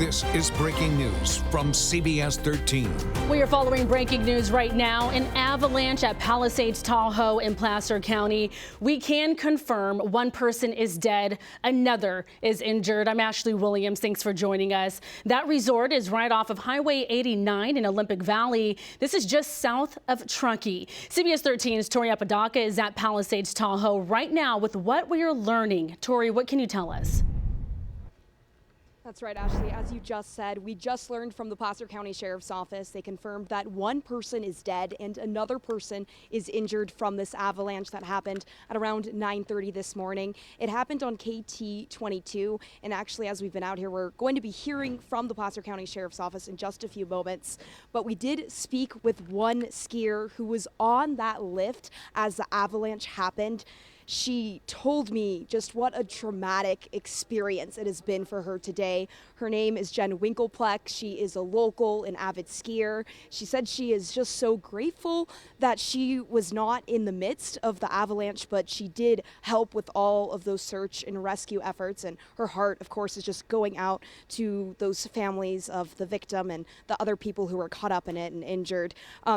This is breaking news from CBS 13. We are following breaking news right now. An avalanche at Palisades Tahoe in Placer County. We can confirm one person is dead, another is injured. I'm Ashley Williams. Thanks for joining us. That resort is right off of Highway 89 in Olympic Valley. This is just south of Truckee. CBS 13's Tori Apodaca is at Palisades Tahoe right now with what we are learning. Tori, what can you tell us? That's right, Ashley. As you just said, we just learned from the Placer County Sheriff's Office. They confirmed that one person is dead and another person is injured from this avalanche that happened at around 9:30 this morning. It happened on KT 22. And actually, as we've been out here, we're going to be hearing from the Placer County Sheriff's Office in just a few moments. But we did speak with one skier who was on that lift as the avalanche happened. She told me just what a traumatic experience it has been for her today. Her name is Jen Winkleplex. She is a local, an avid skier. She said she is just so grateful that she was not in the midst of the avalanche, but she did help with all of those search and rescue efforts. And her heart, of course, is just going out to those families of the victim and the other people who were caught up in it and injured.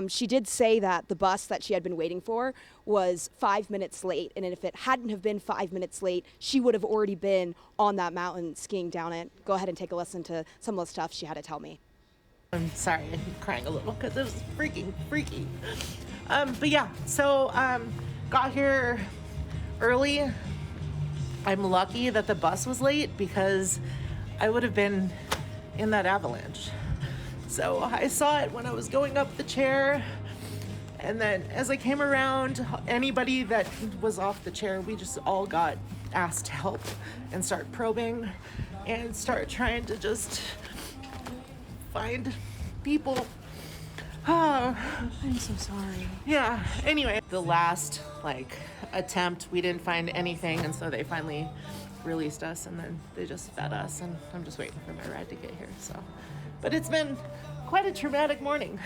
She did say that the bus that she had been waiting for was 5 minutes late, and if it hadn't have been 5 minutes late, she would have already been on that mountain skiing down it. Go ahead and take a listen to some of the stuff she had to tell me. I'm sorry, I'm crying a little because it was freaking freaky. But yeah, so got here early. I'm lucky that the bus was late because I would have been in that avalanche. So I saw it when I was going up the chair. And then as I came around, anybody that was off the chair, we just all got asked to help and start probing and start trying to just find people. I'm so sorry. Yeah, anyway, the last attempt, we didn't find anything, and so they finally released us, and then they just fed us, and I'm just waiting for my ride to get here. So, but it's been quite a traumatic morning.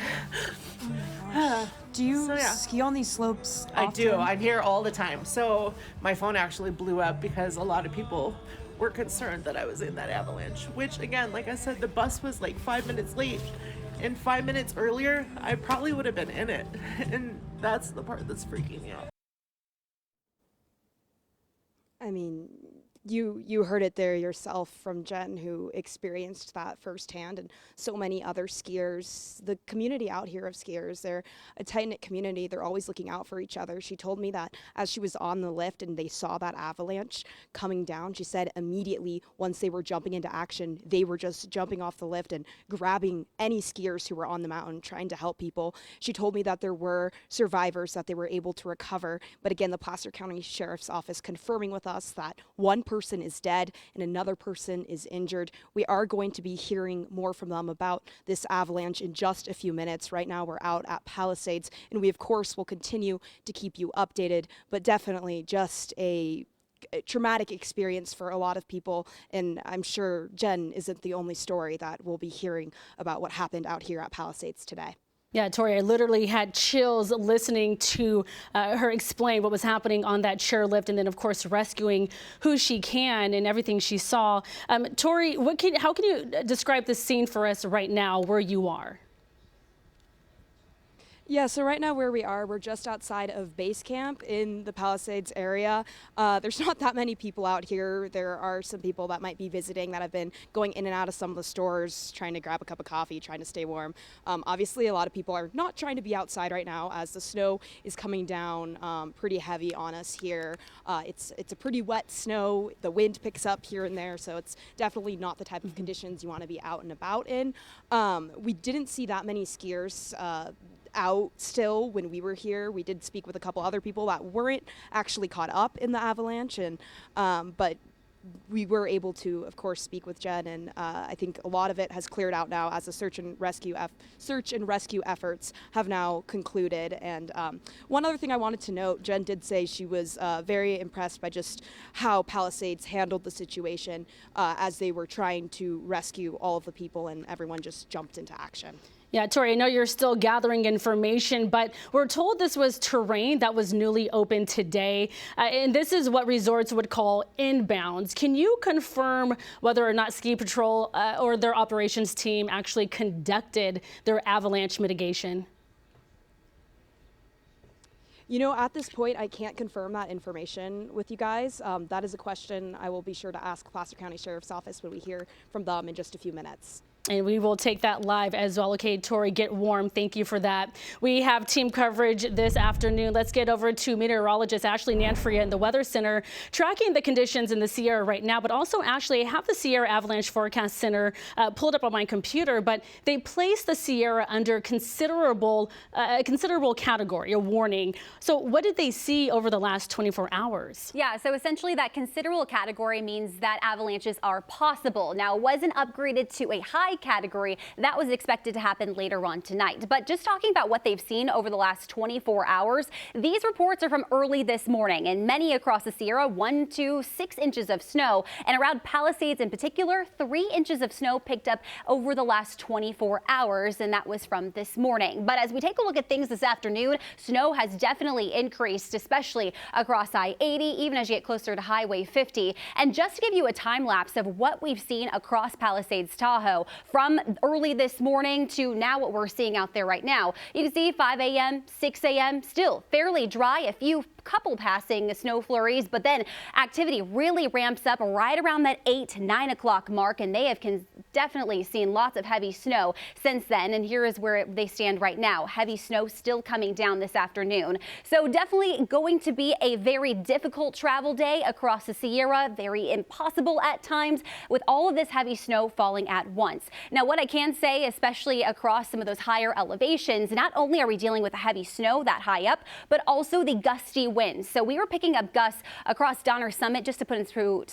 Oh my gosh. Do you ski on these slopes often? I do. I'm here all the time. So my phone actually blew up because a lot of people were concerned that I was in that avalanche, which again, like I said, the bus was like 5 minutes late, and 5 minutes earlier, I probably would have been in it. And that's the part that's freaking me out. I mean, you heard it there yourself from Jen, who experienced that firsthand, and so many other skiers. The community out here of skiers, they're a tight-knit community. They're always looking out for each other. She told me that as she was on the lift and they saw that avalanche coming down, she said immediately once they were jumping into action, they were just jumping off the lift and grabbing any skiers who were on the mountain, trying to help people. She told me that there were survivors that they were able to recover. But again, the Placer County Sheriff's Office confirming with us that one person is dead and another person is injured. We are going to be hearing more from them about this avalanche in just a few minutes. Right now we're out at Palisades, and we of course will continue to keep you updated, but definitely just a traumatic experience for a lot of people, and I'm sure Jen isn't the only story that we'll be hearing about what happened out here at Palisades today. Yeah, Tori, I literally had chills listening to her explain what was happening on that chairlift, and then, of course, rescuing who she can and everything she saw. Tori, how can you describe the scene for us right now where you are? Yeah, so right now where we are, we're just outside of base camp in the Palisades area. There's not that many people out here. There are some people that might be visiting that have been going in and out of some of the stores, trying to grab a cup of coffee, trying to stay warm. Obviously, a lot of people are not trying to be outside right now as the snow is coming down pretty heavy on us here. It's a pretty wet snow. The wind picks up here and there, so it's definitely not the type of conditions you want to be out and about in. We didn't see that many skiers out still when we were here. We did speak with a couple other people that weren't actually caught up in the avalanche, and but we were able to, of course, speak with Jen, and I think a lot of it has cleared out now as the search and rescue efforts have now concluded. And one other thing I wanted to note, Jen did say she was very impressed by just how Palisades handled the situation as they were trying to rescue all of the people, and everyone just jumped into action. Yeah, Tori, I know you're still gathering information, but we're told this was terrain that was newly opened today, and this is what resorts would call inbounds. Can you confirm whether or not Ski Patrol or their operations team actually conducted their avalanche mitigation? You know, at this point, I can't confirm that information with you guys. That is a question I will be sure to ask Placer County Sheriff's Office when we hear from them in just a few minutes. And we will take that live as well. Okay, Tori, get warm. Thank you for that. We have team coverage this afternoon. Let's get over to meteorologist Ashley Nanfria in the Weather Center, tracking the conditions in the Sierra right now. But also, Ashley, I have the Sierra Avalanche Forecast Center pulled up on my computer, but they placed the Sierra under considerable category, a warning. So what did they see over the last 24 hours? Yeah, so essentially that considerable category means that avalanches are possible. Now, it wasn't upgraded to a high category. That was expected to happen later on tonight. But just talking about what they've seen over the last 24 hours, these reports are from early this morning, and many across the Sierra, 1 to 6 inches of snow, and around Palisades in particular, 3 inches of snow picked up over the last 24 hours, and that was from this morning. But as we take a look at things this afternoon, snow has definitely increased, especially across I-80, even as you get closer to Highway 50. And just to give you a time lapse of what we've seen across Palisades Tahoe, from early this morning to now what we're seeing out there right now. You can see 5 a.m., 6 a.m., still fairly dry, a couple passing snow flurries, but then activity really ramps up right around that 8, 9 o'clock mark, and they have definitely seen lots of heavy snow since then. And here is where they stand right now. Heavy snow still coming down this afternoon. So definitely going to be a very difficult travel day across the Sierra, very impossible at times with all of this heavy snow falling at once. Now, what I can say, especially across some of those higher elevations, not only are we dealing with the heavy snow that high up, but also the gusty winds. So we were picking up gusts across Donner Summit, just to put it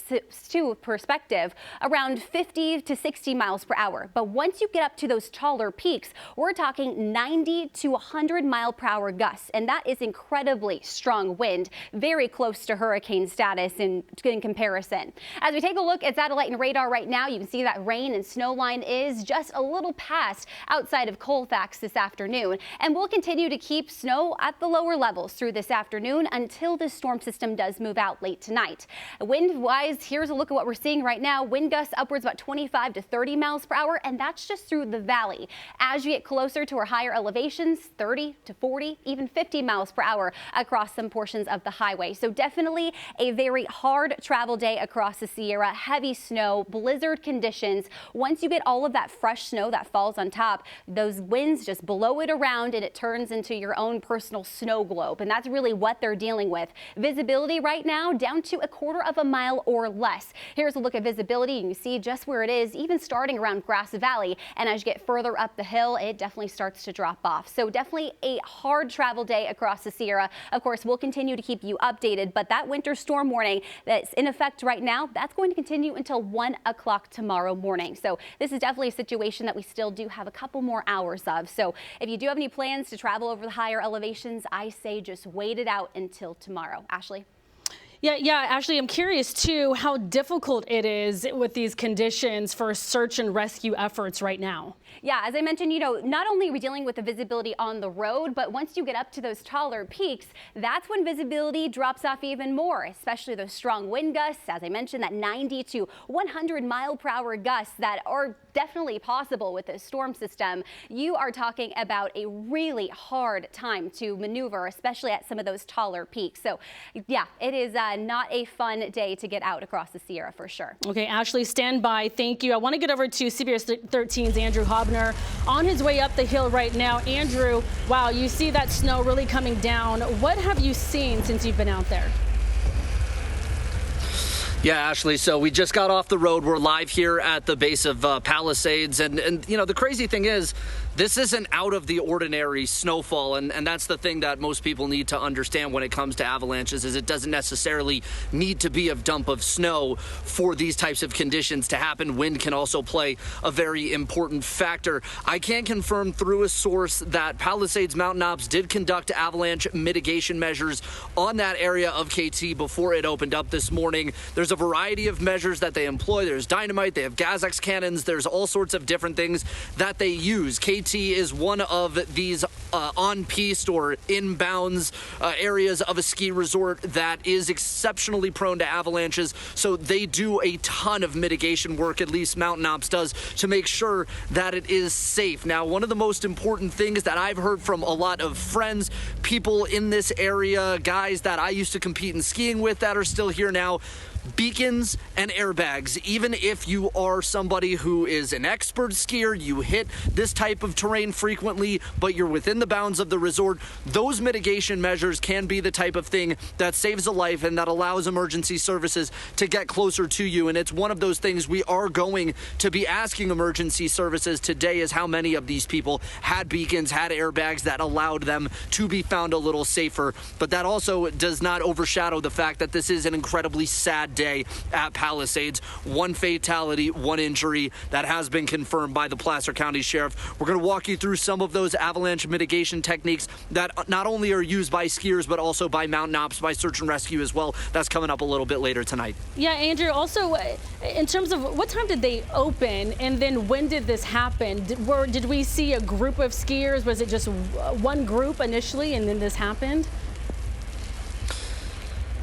to perspective, around 50 to 60 miles per hour. But once you get up to those taller peaks, we're talking 90 to 100 mile per hour gusts. And that is incredibly strong wind, very close to hurricane status in comparison. As we take a look at satellite and radar right now, you can see that rain and snow line is just a little past outside of Colfax this afternoon. And we'll continue to keep snow at the lower levels through this afternoon until the storm system does move out late tonight. Wind-wise, here's a look at what we're seeing right now. Wind gusts upwards about 25 to 30 miles per hour, and that's just through the valley. As you get closer to our higher elevations, 30 to 40, even 50 miles per hour across some portions of the highway. So definitely a very hard travel day across the Sierra. Heavy snow, blizzard conditions. Once you get all of that fresh snow that falls on top, those winds just blow it around and it turns into your own personal snow globe. And that's really what they're dealing with. Visibility right now down to a quarter of a mile or less. Here's a look at visibility. You can see just where it is, even starting around Grass Valley. And as you get further up the hill, it definitely starts to drop off. So definitely a hard travel day across the Sierra. Of course, we'll continue to keep you updated, but that winter storm warning that's in effect right now, that's going to continue until 1 o'clock tomorrow morning. So this is definitely a situation that we still do have a couple more hours of. So if you do have any plans to travel over the higher elevations, I say just wait it out until tomorrow. Ashley? Yeah, Ashley, I'm curious too how difficult it is with these conditions for search and rescue efforts right now. Yeah, as I mentioned, you know, not only are we dealing with the visibility on the road, but once you get up to those taller peaks, that's when visibility drops off even more, especially those strong wind gusts. As I mentioned, that 90 to 100 mile per hour gusts that are definitely possible with this storm system. You are talking about a really hard time to maneuver, especially at some of those taller peaks. So yeah, it is not a fun day to get out across the Sierra for sure. Okay, Ashley, stand by. Thank you. I want to get over to CBS 13's Andrew Hobner on his way up the hill right now. Andrew, wow, you see that snow really coming down. What have you seen since you've been out there? Yeah, Ashley, so we just got off the road. We're live here at the base of Palisades. And you know, the crazy thing is, this isn't out of the ordinary snowfall, and that's the thing that most people need to understand when it comes to avalanches, is it doesn't necessarily need to be a dump of snow for these types of conditions to happen. Wind can also play a very important factor. I can confirm through a source that Palisades Mountain Ops did conduct avalanche mitigation measures on that area of KT before it opened up this morning. There's a a variety of measures that they employ. There's dynamite, they have Gas-X cannons, there's all sorts of different things that they use. KT is one of these on-piste or inbounds areas of a ski resort that is exceptionally prone to avalanches. So they do a ton of mitigation work, at least Mountain Ops does, to make sure that it is safe. Now, one of the most important things that I've heard from a lot of friends, people in this area, guys that I used to compete in skiing with that are still here now, beacons and airbags. Even if you are somebody who is an expert skier, you hit this type of terrain frequently, but you're within the bounds of the resort, those mitigation measures can be the type of thing that saves a life and that allows emergency services to get closer to you. And it's one of those things we are going to be asking emergency services today, is how many of these people had beacons, had airbags that allowed them to be found a little safer. But that also does not overshadow the fact that this is an incredibly sad day at Palisades. One fatality, one injury that has been confirmed by the Placer County Sheriff. We're going to walk you through some of those avalanche mitigation techniques that not only are used by skiers, but also by Mountain Ops, by search and rescue as well. That's coming up a little bit later tonight. Yeah, Andrew, also in terms of what time did they open, and then when did this happen? Did we see a group of skiers? Was it just one group initially and then this happened?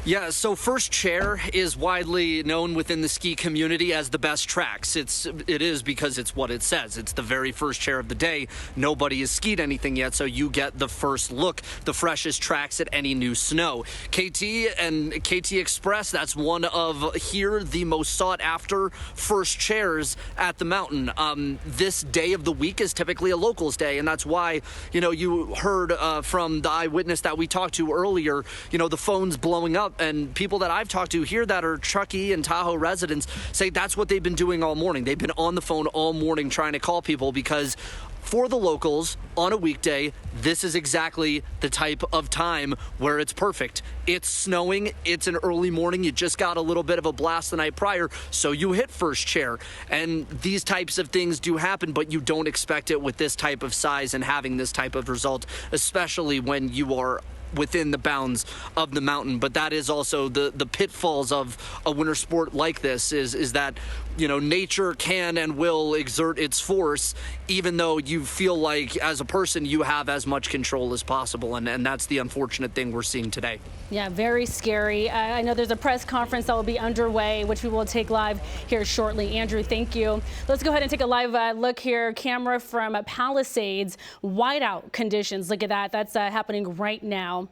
Yeah, so First Chair is widely known within the ski community as the best tracks. It is because it's what it says. It's the very first chair of the day. Nobody has skied anything yet, so you get the first look, the freshest tracks at any new snow. KT and KT Express, that's one of here the most sought after first chairs at the mountain. This day of the week is typically a locals day, and that's why, you heard from the eyewitness that we talked to earlier, the phones blowing up. And people that I've talked to here that are Truckee and Tahoe residents say that's what they've been doing all morning. They've been on the phone all morning trying to call people, because for the locals on a weekday, this is exactly the type of time where it's perfect. It's snowing. It's an early morning. You just got a little bit of a blast the night prior, so you hit first chair. And these types of things do happen, but you don't expect it with this type of size and having this type of result, especially when you are within the bounds of the mountain. But that is also the pitfalls of a winter sport like this, is that nature can and will exert its force, even though you feel like as a person you have as much control as possible, and that's the unfortunate thing we're seeing today. Yeah, very scary. I know there's a press conference that will be underway, which we will take live here shortly. Andrew, thank you. Let's go ahead and take a live look here. Camera from Palisades. Whiteout conditions. Look at that. That's happening right now.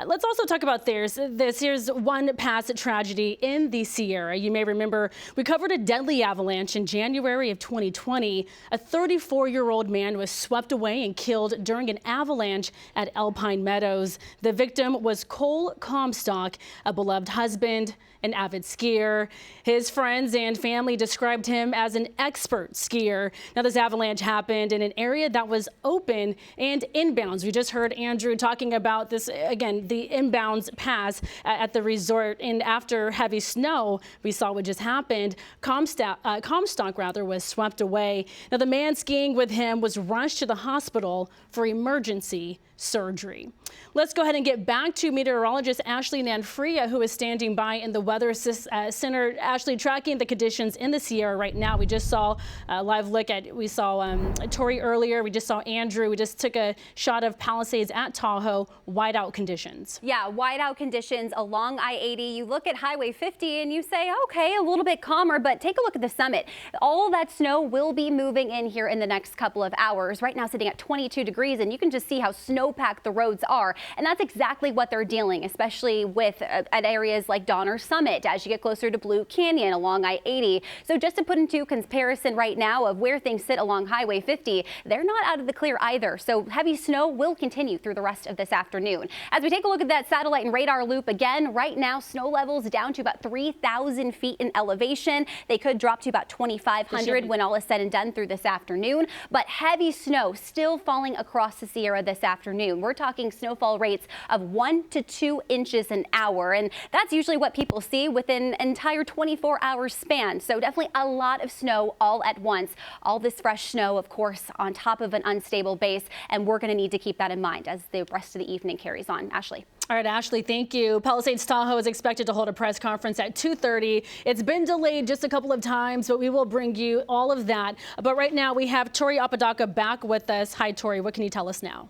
Let's also talk about this. Here's one past tragedy in the Sierra. You may remember we covered a deadly avalanche in January of 2020. A 34-year-old man was swept away and killed during an avalanche at Alpine Meadows. The victim was Cole Comstock, a beloved husband, an avid skier. His friends and family described him as an expert skier. Now, this avalanche happened in an area that was open and inbounds. We just heard Andrew talking about this, again, the inbounds pass at the resort. And after heavy snow, we saw what just happened. Comstock was swept away. Now, the man skiing with him was rushed to the hospital for emergency surgery. Let's go ahead and get back to meteorologist Ashley Nanfria, who is standing by in the Weather Center. Ashley, tracking the conditions in the Sierra right now. We just saw a live look at, we saw Tori earlier. We just saw Andrew. We just took a shot of Palisades at Tahoe. Whiteout conditions. Yeah, whiteout conditions along I-80. You look at Highway 50 and you say, okay, a little bit calmer, but take a look at the summit. All that snow will be moving in here in the next couple of hours. Right now sitting at 22 degrees, and you can just see how snowpacked the roads are. And that's exactly what they're dealing, especially with at areas like Donner Summit as you get closer to Blue Canyon along I-80. So just to put into comparison right now of where things sit along Highway 50, they're not out of the clear either. So heavy snow will continue through the rest of this afternoon. As we take a look at that satellite and radar loop again, right now snow levels down to about 3,000 feet in elevation. They could drop to about 2,500 when all is said and done through this afternoon. But heavy snow still falling across the Sierra this afternoon. We're talking snowfall rates of 1 to 2 inches an hour, and that's usually what people see within an entire 24-hour span. So definitely a lot of snow all at once. All this fresh snow, of course, on top of an unstable base, and we're going to need to keep that in mind as the rest of the evening carries on. Ashley. All right, Ashley, thank you. Palisades Tahoe is expected to hold a press conference at 2:30. It's been delayed just a couple of times, but we will bring you all of that. But right now we have Tori Apodaca back with us. Hi, Tori. What can you tell us now?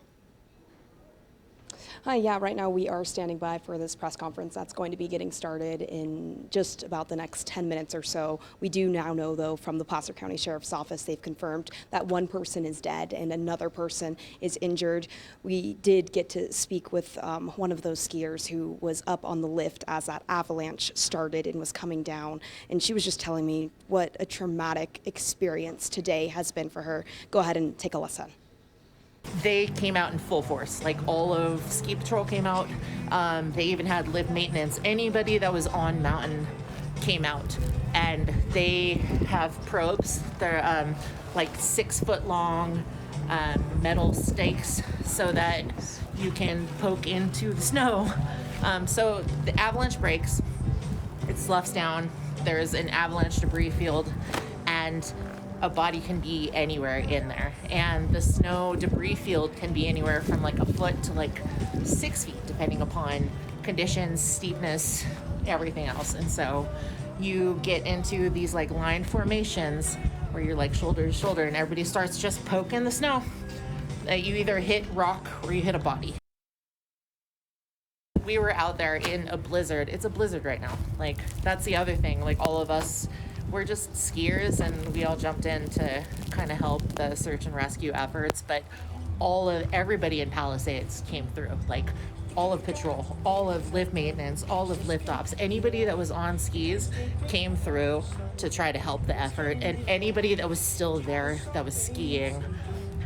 Hi, yeah, right now we are standing by for this press conference that's going to be getting started in just about the next 10 minutes or so. We do now know, though, from the Placer County Sheriff's Office, they've confirmed that one person is dead and another person is injured. We did get to speak with one of those skiers who was up on the lift as that avalanche started and was coming down, and she was just telling me what a traumatic experience today has been for her. Go ahead and take a listen. They came out in full force. Like, all of ski patrol came out. They even had lift maintenance. Anybody that was on mountain came out, and they have probes. They're like 6 foot long metal stakes so that you can poke into the snow. So the avalanche breaks, it sloughs down. There's an avalanche debris field, and a body can be anywhere in there, and the snow debris field can be anywhere from like a foot to like 6 feet, depending upon conditions, steepness, everything else. And so you get into these like line formations where you're like shoulder to shoulder, and everybody starts just poking the snow. You either hit rock or you hit a body. We were out there in a blizzard. It's a blizzard right now. Like, that's the other thing. Like, all of us, we're just skiers, and we all jumped in to kind of help the search and rescue efforts. But everybody in Palisades came through. Like, all of patrol, all of lift maintenance, all of lift ops, anybody that was on skis came through to try to help the effort. And anybody that was still there that was skiing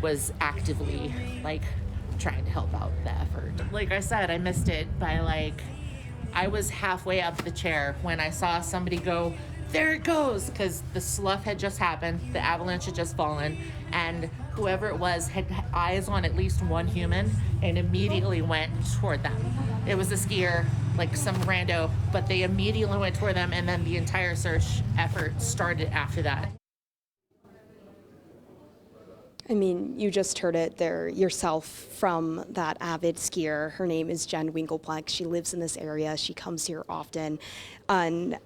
was actively like trying to help out the effort. Like I said, I missed it by I was halfway up the chair when I saw somebody go, there it goes, because the slough had just happened, the avalanche had just fallen, and whoever it was had eyes on at least one human and immediately went toward them. It was a skier, like some rando, but they immediately went toward them, and then the entire search effort started after that. I mean, you just heard it there yourself from that avid skier. Her name is Jen Winkelplex. She lives in this area. She comes here often, and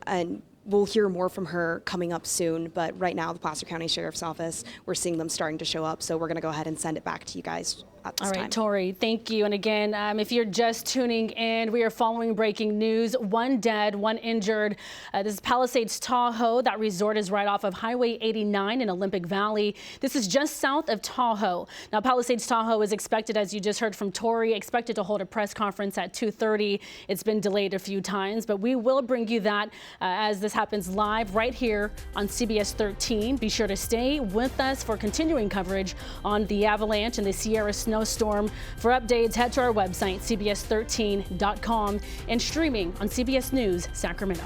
we'll hear more from her coming up soon. But right now, the Placer County Sheriff's Office, we're seeing them starting to show up. So we're going to go ahead and send it back to you guys at this time. All right, Tori, thank you. And again, if you're just tuning in, we are following breaking news. 1 dead, 1 injured. This is Palisades Tahoe. That resort is right off of Highway 89 in Olympic Valley. This is just south of Tahoe. Now, Palisades Tahoe is expected, as you just heard from Tori, expected to hold a press conference at 2:30. It's been delayed a few times, but we will bring you that as this happens live right here on CBS 13. Be sure to stay with us for continuing coverage on the avalanche and the Sierra snowstorm. For updates, head to our website, cbs13.com, and streaming on CBS News Sacramento.